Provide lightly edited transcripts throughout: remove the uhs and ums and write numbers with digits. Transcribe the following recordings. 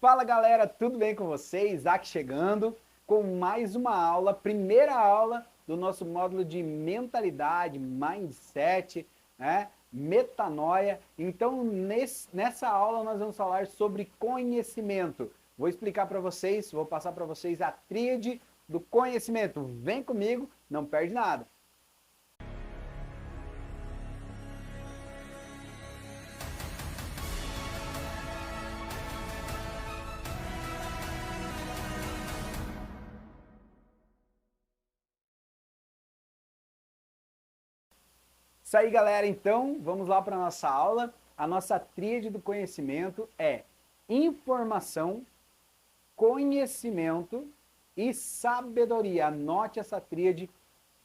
Fala galera, tudo bem com vocês? Isaac chegando com mais uma aula, primeira aula do nosso módulo de mentalidade, mindset, né? Metanoia. Então nessa aula nós vamos falar sobre conhecimento. Vou explicar para vocês, vou passar para vocês a tríade do conhecimento. Vem comigo, não perde nada. Isso aí, galera. Então, vamos lá para a nossa aula. A nossa tríade do conhecimento é informação, conhecimento e sabedoria. Anote essa tríade.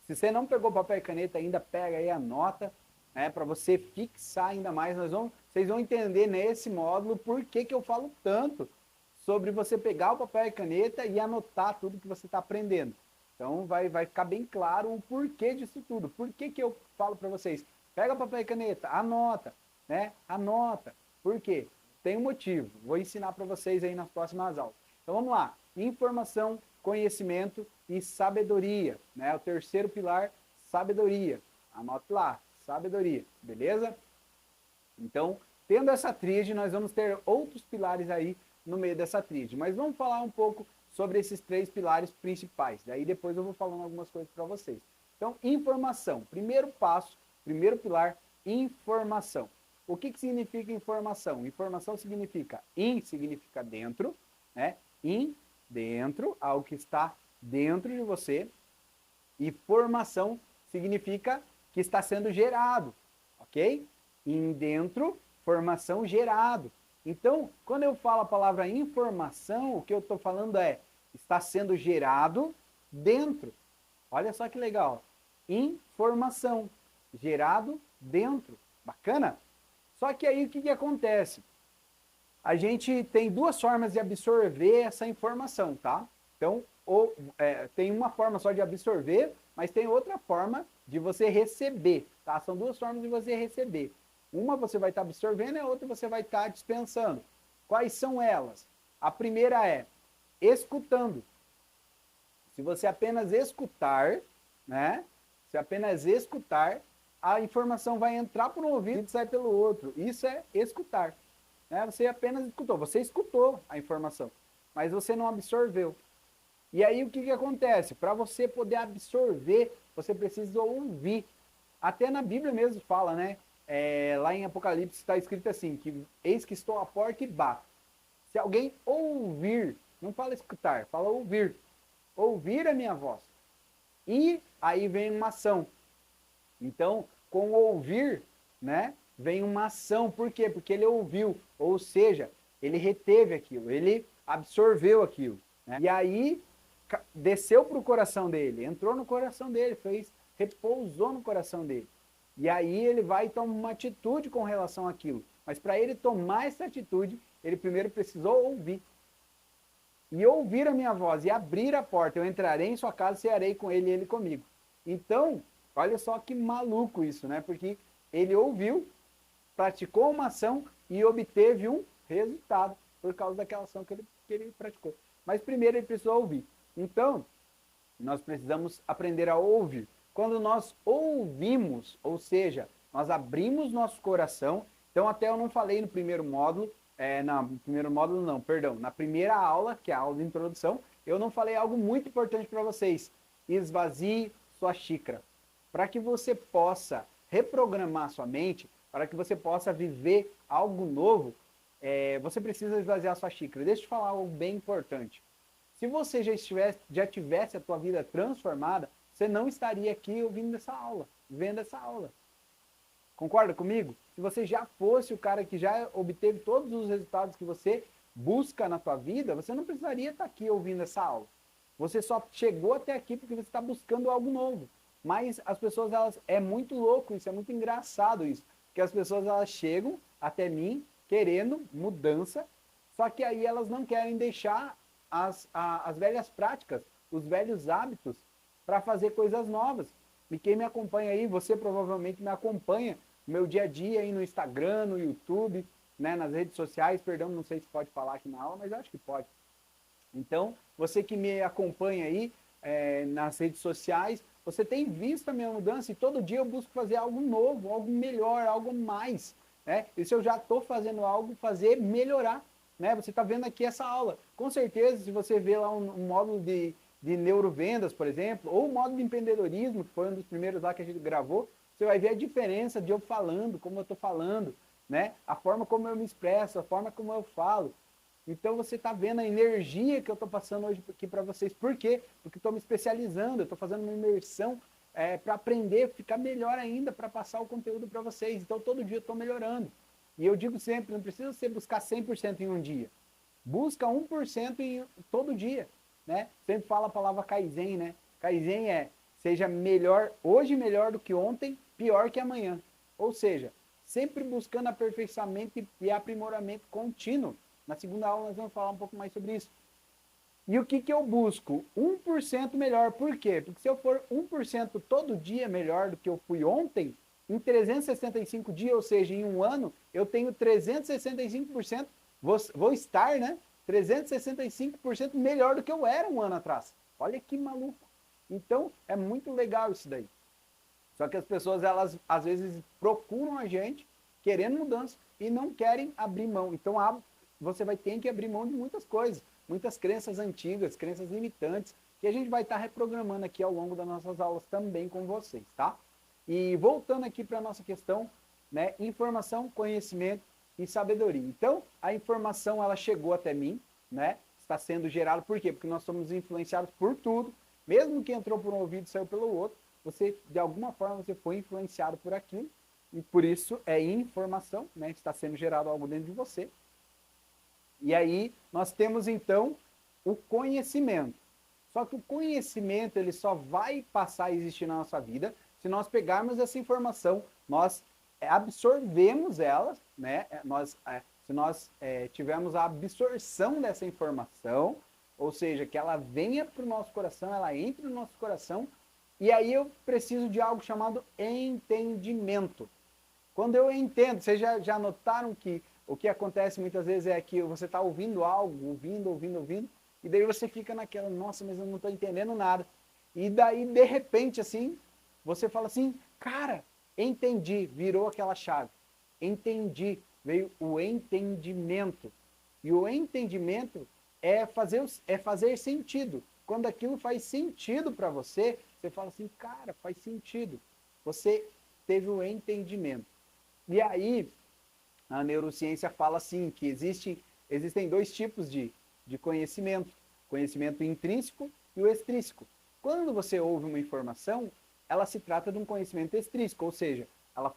Se você não pegou papel e caneta ainda, pega aí, anota, né, para você fixar ainda mais. Vocês vão entender nesse módulo por que eu falo tanto sobre você pegar o papel e caneta e anotar tudo que você está aprendendo. Então vai ficar bem claro o porquê disso tudo. Por que eu falo para vocês? Pega papel e caneta, anota, né? Anota. Por quê? Tem um motivo. Vou ensinar para vocês aí nas próximas aulas. Então vamos lá. Informação, conhecimento e sabedoria, né? O terceiro pilar, sabedoria. Anote lá, sabedoria, beleza? Então, tendo essa tríade, nós vamos ter outros pilares aí no meio dessa tríade. Mas vamos falar um pouco sobre esses três pilares principais. Daí depois eu vou falando algumas coisas para vocês. Então, informação. Primeiro passo, primeiro pilar, informação. O que significa informação? Informação significa significa dentro, né? Dentro, algo que está dentro de você. E formação significa que está sendo gerado, ok? Dentro, formação, gerado. Então, quando eu falo a palavra informação, o que eu estou falando é, está sendo gerado dentro. Olha só que legal. Informação, gerado dentro. Bacana? Só que aí o que acontece? A gente tem duas formas de absorver essa informação, tá? Então, tem uma forma só de absorver, mas tem outra forma de você receber, tá? São duas formas de você receber. Uma você vai estar absorvendo e a outra você vai estar dispensando. Quais são elas? A primeira é escutando. Se você apenas escutar, né? Se apenas escutar, a informação vai entrar por um ouvido e sai pelo outro. Isso é escutar. Né? Você apenas escutou. Você escutou a informação, mas você não absorveu. E aí o que acontece? Para você poder absorver, você precisa ouvir. Até na Bíblia mesmo fala, né? Lá em Apocalipse está escrito assim, que eis que estou à porta e bato. Se alguém ouvir, não fala escutar, fala ouvir a minha voz. E aí vem uma ação. Então, com ouvir, né, vem uma ação. Por quê? Porque ele ouviu, ou seja, ele reteve aquilo, ele absorveu aquilo. Né? E aí desceu para o coração dele, entrou no coração dele, repousou no coração dele. E aí ele vai tomar uma atitude com relação àquilo. Mas para ele tomar essa atitude, ele primeiro precisou ouvir. E ouvir a minha voz e abrir a porta. Eu entrarei em sua casa e cearei com ele e ele comigo. Então, olha só que maluco isso, né? Porque ele ouviu, praticou uma ação e obteve um resultado por causa daquela ação que ele praticou. Mas primeiro ele precisou ouvir. Então, nós precisamos aprender a ouvir. Quando nós ouvimos, ou seja, nós abrimos nosso coração, então até eu não falei no primeiro módulo, no primeiro módulo não, perdão, na primeira aula, que é a aula de introdução, eu não falei algo muito importante para vocês. Esvazie sua xícara. Para que você possa reprogramar sua mente, para que você possa viver algo novo, você precisa esvaziar sua xícara. Deixa eu te falar algo bem importante. Se você já tivesse a tua vida transformada, você não estaria aqui ouvindo essa aula, vendo essa aula. Concorda comigo? Se você já fosse o cara que já obteve todos os resultados que você busca na tua vida, você não precisaria estar aqui ouvindo essa aula. Você só chegou até aqui porque você está buscando algo novo. Mas as pessoas, é muito louco isso, é muito engraçado isso. Porque as pessoas, elas chegam até mim querendo mudança, só que aí elas não querem deixar as velhas práticas, os velhos hábitos, para fazer coisas novas. E quem me acompanha aí, você provavelmente me acompanha no meu dia a dia aí no Instagram, no YouTube, né, nas redes sociais, perdão, não sei se pode falar aqui na aula, mas eu acho que pode. Então, você que me acompanha aí nas redes sociais, você tem visto a minha mudança e todo dia eu busco fazer algo novo, algo melhor, algo mais. Né? E se eu já estou fazendo algo, fazer melhorar. Né? Você está vendo aqui essa aula. Com certeza, se você vê lá um módulo de neurovendas, por exemplo, ou o módulo de empreendedorismo, que foi um dos primeiros lá que a gente gravou, você vai ver a diferença de eu falando, como eu estou falando, né? A forma como eu me expresso, a forma como eu falo. Então você está vendo a energia que eu estou passando hoje aqui para vocês. Por quê? Porque estou me especializando, eu estou fazendo uma imersão para aprender, ficar melhor ainda, para passar o conteúdo para vocês. Então todo dia eu estou melhorando. E eu digo sempre, não precisa você buscar 100% em um dia. Busca 1% todo dia. Né? Sempre fala a palavra Kaizen, né? Kaizen é, seja melhor, hoje melhor do que ontem, pior que amanhã. Ou seja, sempre buscando aperfeiçoamento e aprimoramento contínuo. Na segunda aula nós vamos falar um pouco mais sobre isso. E o que eu busco? 1% melhor. Por quê? Porque se eu for 1% todo dia melhor do que eu fui ontem, em 365 dias, ou seja, em um ano, eu tenho 365%, vou estar, né? 365% melhor do que eu era um ano atrás. Olha que maluco. Então, é muito legal isso daí. Só que as pessoas, elas às vezes procuram a gente querendo mudança e não querem abrir mão. Então, você vai ter que abrir mão de muitas coisas, muitas crenças antigas, crenças limitantes, que a gente vai estar reprogramando aqui ao longo das nossas aulas também com vocês, tá? E voltando aqui para a nossa questão, né, informação, conhecimento e sabedoria. Então, a informação, ela chegou até mim, né, está sendo gerada, por quê? Porque nós somos influenciados por tudo, mesmo que entrou por um ouvido e saiu pelo outro, você, de alguma forma, você foi influenciado por aquilo, e por isso é informação, né, está sendo gerado algo dentro de você. E aí nós temos então o conhecimento. Só que o conhecimento ele só vai passar a existir na nossa vida se nós pegarmos essa informação, nós absorvemos ela, né? Se nós tivermos a absorção dessa informação, ou seja, que ela venha para o nosso coração, ela entre no nosso coração, e aí eu preciso de algo chamado entendimento. Quando eu entendo, vocês já notaram que o que acontece muitas vezes é que você está ouvindo algo, ouvindo, e daí você fica naquela, nossa, mas eu não estou entendendo nada. E daí, de repente, assim, você fala assim, cara, entendi, virou aquela chave. Entendi, veio o entendimento. E o entendimento é fazer sentido. Quando aquilo faz sentido para você, você fala assim, cara, faz sentido. Você teve o entendimento. E aí, a neurociência fala assim, que existem dois tipos de conhecimento. Conhecimento intrínseco e o extrínseco. Quando você ouve uma informação, ela se trata de um conhecimento extrínseco, ou seja, ela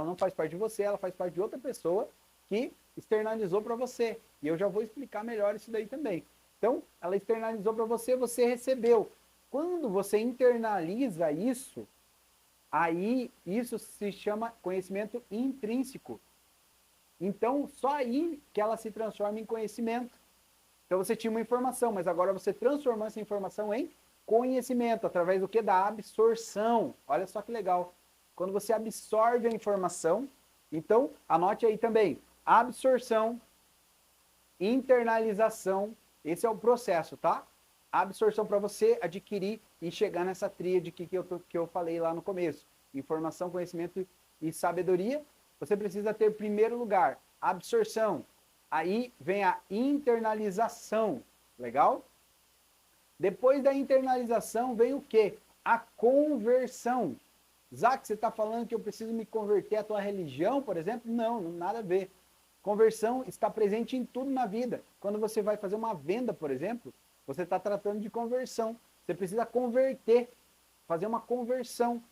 não faz parte de você, ela faz parte de outra pessoa que externalizou para você. E eu já vou explicar melhor isso daí também. Então, ela externalizou para você, você recebeu. Quando você internaliza isso, aí isso se chama conhecimento intrínseco. Então, só aí que ela se transforma em conhecimento. Então, você tinha uma informação, mas agora você transformou essa informação em conhecimento, através do que? Da absorção. Olha só que legal. Quando você absorve a informação, então, anote aí também, absorção, internalização, esse é o processo, tá? Absorção para você adquirir e chegar nessa tríade que eu falei lá no começo. Informação, conhecimento e sabedoria. Você precisa ter, em primeiro lugar, absorção. Aí vem a internalização. Legal? Depois da internalização vem o quê? A conversão. Zac, você está falando que eu preciso me converter à tua religião, por exemplo? Não, nada a ver. Conversão está presente em tudo na vida. Quando você vai fazer uma venda, por exemplo, você está tratando de conversão. Você precisa converter, fazer uma conversão.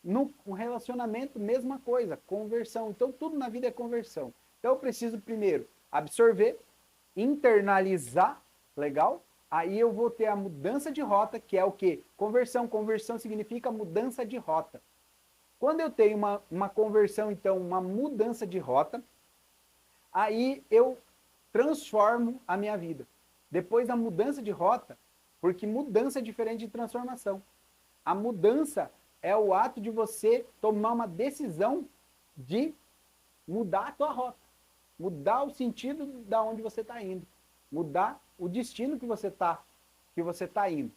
No relacionamento, mesma coisa, conversão. Então, tudo na vida é conversão. Então, eu preciso primeiro absorver, internalizar, legal? Aí eu vou ter a mudança de rota, que é o quê? Conversão. Conversão significa mudança de rota. Quando eu tenho uma conversão, então, uma mudança de rota, aí eu transformo a minha vida. Depois da mudança de rota, porque mudança é diferente de transformação. A mudança é o ato de você tomar uma decisão de mudar a tua rota. mudar o sentido da onde você está indo, mudar o destino que você tá indo.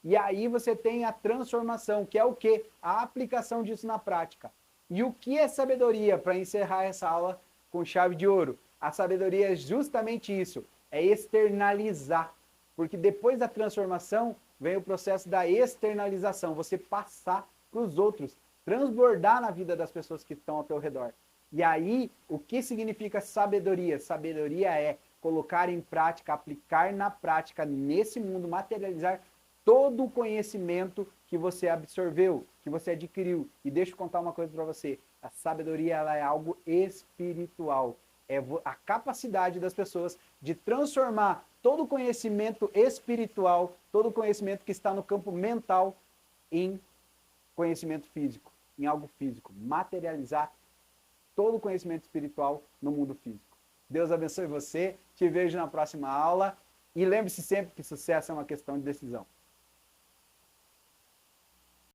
E aí você tem a transformação, que é o quê? A aplicação disso na prática. E o que é sabedoria? Para encerrar essa aula com chave de ouro. A sabedoria é justamente isso, é externalizar. Porque depois da transformação vem o processo da externalização, você passar para os outros, transbordar na vida das pessoas que estão ao teu redor. E aí, o que significa sabedoria? Sabedoria é colocar em prática, aplicar na prática, nesse mundo, materializar todo o conhecimento que você absorveu, que você adquiriu. E deixa eu contar uma coisa para você. A sabedoria ela é algo espiritual. É a capacidade das pessoas de transformar todo o conhecimento espiritual, todo o conhecimento que está no campo mental, em conhecimento físico, em algo físico. Materializar todo o conhecimento espiritual no mundo físico. Deus abençoe você. Te vejo na próxima aula. E lembre-se sempre que sucesso é uma questão de decisão.